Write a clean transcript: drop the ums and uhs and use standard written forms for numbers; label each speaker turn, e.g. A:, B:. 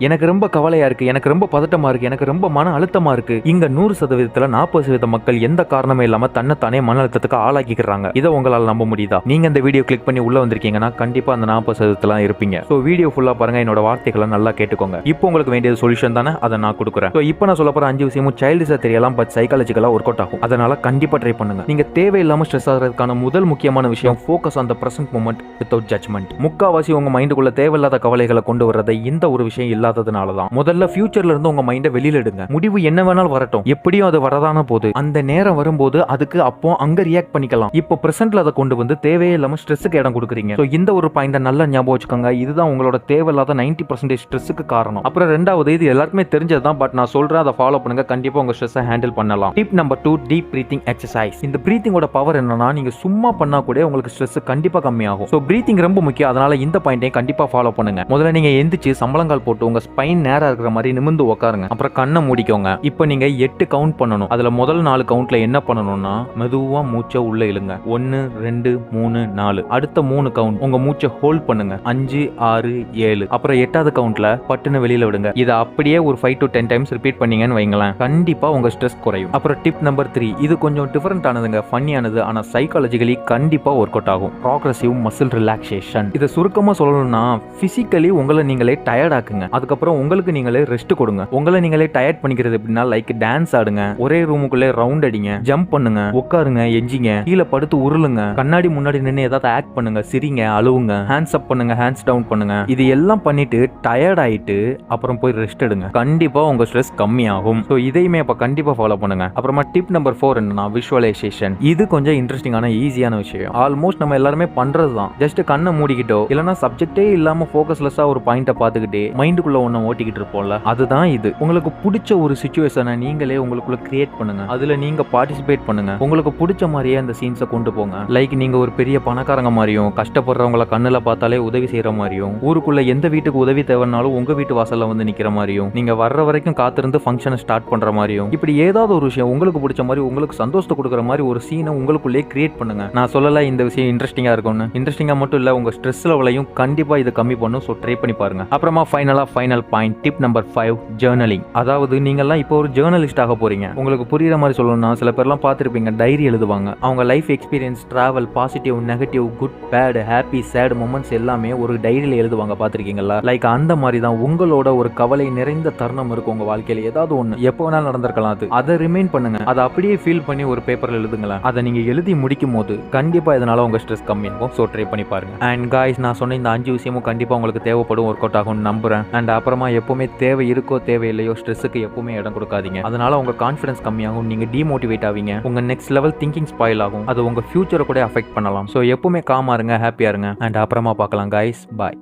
A: எனக்கு ரொம்ப கவலையா இருக்கு, எனக்கு ரொம்ப பதட்டமா இருக்கு, எனக்கு ரொம்ப மன அழுத்தமா இருக்கு. இங்க 100% 40% மக்கள் எந்த காரணமே இல்லாம தன்னைத்தானே மன அழுத்தத்துக்கு ஆளாக்கிக்கிறாங்க. இதை உங்களால நம்ப முடியுதா? நீங்க இந்த வீடியோ கிளிக் பண்ணி உள்ள வந்திருக்கீங்கன்னா கண்டிப்பா அந்த 40% இருப்பீங்க. சோ வீடியோ ஃபுல்லா பாருங்க, என்னோட வார்த்தைகளை நல்லா கேட்டுக்கோங்க. இப்போ உங்களுக்கு வேண்டியது சொல்யூஷன் தானே, அதை நான் கொடுக்குறேன். சோ இப்போ நான் சொல்ல போற 5 விஷயமும் சைல்டிஷா தெரியலாம், பட் சைக்காலஜிக்கலா ஒர்க் அவுட் ஆகும். அதனால கண்டிப்பா ட்ரை பண்ணுங்க. நீங்க தேவையில்லாம ஸ்ட்ரெஸ் ஆகிறதுக்கான முதல் முக்கியமான விஷயம் focus on the present moment without judgement. முக்காவாசி உங்க மைண்டுக்குள்ள தேவையில்லாத கவலைகளை கொண்டு வரதை இந்த ஒரு விஷயம் இல்லாததுனால தான். முதல்ல ஃபியூச்சர்ல இருந்து உங்க மைண்டை வெளியில எடுங்க. முடிவு என்ன வேணாலும் வரட்டும், எப்படியும் அது வரதான போது. அந்த நேரம் வரும்போது அதுக்கு அப்போ அங்க ரியாக்ட் பண்ணிக்கலாம். இப்போ பிரசன்ட்ல அதை கொண்டு வந்து தேவையே இல்லாம ஸ்ட்ரெஸ்ஸுக்கு இடம் கொடுக்குறீங்க. சோ இந்த ஒரு பாயிண்ட நல்லா ஞாபகம் வச்சுக்கோங்க. இதுதான் உங்களோட தேவையில்லாத 90% ஸ்ட்ரெஸ்ஸுக்கு காரணம். அப்புறம் ரெண்டாவது, இது எல்லாருக்குமே தெரிஞ்சதுதான், பட் நான் சொல்றேன், அதை ஃபாலோ பண்ணுங்க. கண்டிப்பா உங்க ஸ்ட்ரெஸ்ஸை ஹேண்டில் பண்ணலாம். Tip number 2, deep breathing exercise. இந்த பிரீத்திங்கோட பவர் என்னன்னா, நீங்க சும்மா பண்ணா கூட உங்களுக்கு ஸ்ட்ரெஸ் கண்டிப்பா கம்மியாகும். சோ பிரீத்திங் ரொம்ப முக்கியம். அதனால இந்த பாயிண்டையும் கண்டிப்பா ஃபாலோ பண்ணுங்க. முதல்ல நீங்க எந்திரிச்சு சம்பளங்கால் போட்டு உங்க ஸ்பைன் நேரா இருக்கிற மாதிரி நிமிர்ந்து உட்காருங்க. அப்புறம் கண்ணை மூடிக்கோங்க. இப்போ நீங்க 8 கவுண்ட் பண்ணணும். அதுல முதல் 4 கவுண்ட்ல என்ன பண்ணணும்னா, மெதுவா மூச்சை உள்ள இழுங்க. 1 2 3 4. அடுத்த 3 கவுண்ட் உங்க மூச்சை ஹோல்ட் பண்ணுங்க. 5 6 7. அப்புறம் 8வது கவுண்ட்ல பட்டுன்னு வெளியில விடுங்க. இதை அப்படியே ஒரு 5 to 10 டைம்ஸ் ரிப்பீட் பண்ணீங்கன்னு வைங்களேன், கண்டிப்பா உங்க ஸ்ட்ரெஸ் குறையும். அப்புறம் டிப் நம்பர் 3, இது கொஞ்சம் டிஃபரெண்ட் ஆனதுங்க, ஃபன்னியானது, ஆனா சைக்காலஜிக்கலி கண்டிப்பா ஒர்க் அவுட் ஆகும். Progressive muscle relaxation. இதை சுருக்கமா சொல்லணும்னா, பிசிக்கலி உங்களை நீங்களே டயர்ட் ஆக்குங்க. அதுக்கப்புறம் உங்களுக்கு நீங்களே ரெஸ்ட் கொடுங்க. உங்களை நீங்களே டயர்ட் பண்ணிக்கிறது எப்படின்னா, லைக் டான்ஸ் ஆடுங்க, ஒரே ரூமுக்குள்ளே ரவுண்ட் அடிங்க, ஜம்ப் பண்ணுங்க, உட்காருங்க, எஞ்சிங்க, கீழே படுத்து உருளுங்க, கண்ணாடி முன்னாடி நின்று ஏதாவது ஆக்ட் பண்ணுங்க, சிரிங்க, அழுவுங்க, ஹேண்ட்ஸ் அப் பண்ணுங்க, ஹேண்ட்ஸ் டவுன் பண்ணுங்க. இது எல்லாம் பண்ணிட்டு டயர்ட் ஆயிட்டு அப்புறம் போய் ரெஸ்ட் எடுங்க. கண்டிப்பா உங்க ஸ்ட்ரெஸ் கம்மியாகும். ஸோ இதையுமே அப்ப கண்டிப்பா ஃபாலோ பண்ணுங்க. அப்புறமா டிப் நம்பர் 4 என்னன்னா, விஷுவலைசேஷன். இது கொஞ்சம் இன்ட்ரெஸ்டிங்கான ஈஸியான விஷயம். ஆல்மோஸ்ட் நம்ம எல்லாருமே பண்றது தான். ஜஸ்ட் கண்ணை மூடிக்கிட்டோ இல்லைன்னா சப்ஜெக்டே இல்லாம ஃபோக்கஸ்லெஸ்ஸா ஒரு பாயிண்ட பார்த்துக்கிட்டே மைண்டுக்குள்ள ஒன்று ஓட்டிக்கிட்டு இருப்போம்ல, அதுதான் இது. உங்களுக்கு பிடிச்ச ஒரு சிச்சுவேஷனை நீங்களே உங்களுக்குள்ள கிரியேட் பண்ணுங்க. அதுல நீங்க பார்ட்டிசிபேட் பண்ணுங்க. உங்களுக்கு பிடிச்ச மாதிரியே அந்த சீன்ஸை கொண்டு போங்க. லைக் நீங்க ஒரு பெரிய பணக்காரங்க மாதிரியும், கஷ்டப்படுறவங்கள கண்ணுல பார்த்தாலே உதவி செய்யற மாதிரியும், ஊருக்குள்ள எந்த வீட்டுக்கு உதவி தேவைன்னாலும் உங்க வீட்டு வாசல்ல வந்து நிக்கிற மாதிரியும், நீங்க வர்ற வரைக்கும் காத்திருந்து ஃபங்க்ஷனை ஸ்டார்ட் பண்ற மாதிரியும், இப்படி ஏதாவது ஒரு விஷயம் உங்களுக்கு பிடிச்ச மாதிரி, உங்களுக்கு சந்தோஷத்தை கொடுக்குற மாதிரி ஒரு சீனை உங்களுக்குள்ளே கிரியேட் பண்ணுங்க. நான் சொல்லல இந்த விஷயம் இன்ட்ரெஸ்டிங்கா இருக்கும்னு. இன்ட்ரெஸ்டிங்கா மட்டும் இல்ல, உங்க ஸ்ட்ரெஸ் லெவலையும் கண்டிப்பா இது கம்மி பண்ணும். ஸோ ட்ரை பண்ணி பாருங்க. அப்புறமா final point, tip number 5, journaling. அதாவது நீங்க எல்லாம் இப்போ ஒரு ஜர்னலிஸ்ட் ஆக போறீங்க. உங்களுக்கு புரியுற மாதிரி சொல்லணும்னா, சில பேர்லாம் பார்த்துருப்பீங்க, டைரி எழுதுவாங்க. அவங்க life experience, travel, positive, negative, good, bad, happy, sad moments எல்லாமே ஒரு டைரியில எழுதுவாங்க. பார்த்துருக்கீங்களா? லைக் அந்த மாதிரி தான் உங்களோட ஒரு கவலை நிறைந்த தருணம் இருக்கும் உங்க வாழ்க்கையில. ஏதாவது ஒன்று எப்போ வேணாலும் நடந்திருக்கலாம். அதை ரிமைண்ட் பண்ணுங்க. அதை அப்படியே ஃபீல் பண்ணி ஒரு பேப்பர்ல எழுதுங்களேன். அதை நீங்க எழுதி முடிக்கும் போது கண்டிப்பா இதனால உங்க ஸ்ட்ரெஸ் கம்மியாகும். ஸோ ட்ரை பண்ணி பாருங்க. அண்ட் காய்ஸ், நான் சொன்ன இந்த 5 விஷயமும் கண்டிப்பா உங்களுக்கு தேவைப்படும், ஒர்க் அவுட் ஆகும்னு நம்புறேன். அண்ட் அப்புறமா எப்பவுமே தேவை இருக்கோ தேவையில்லையோ ஸ்ட்ரெஸ்ஸுக்கு எப்பவுமே இடம் கொடுக்காதீங்க. அதனால உங்க கான்ஃபிடன்ஸ் கம்மியாகும், நீங்க டிமோட்டிவேட் ஆவீங்க, உங்க நெக்ஸ்ட் லெவல் திங்கிங் ஸ்பாயில் ஆகும். அது உங்க ஃபியூச்சரை கூட அஃபெக்ட் பண்ணலாம். ஸோ எப்பவுமே காமா இருங்க, ஹாப்பியா இருங்க. அண்ட் அப்புறமா பார்க்கலாம் காய்ஸ். பாய்.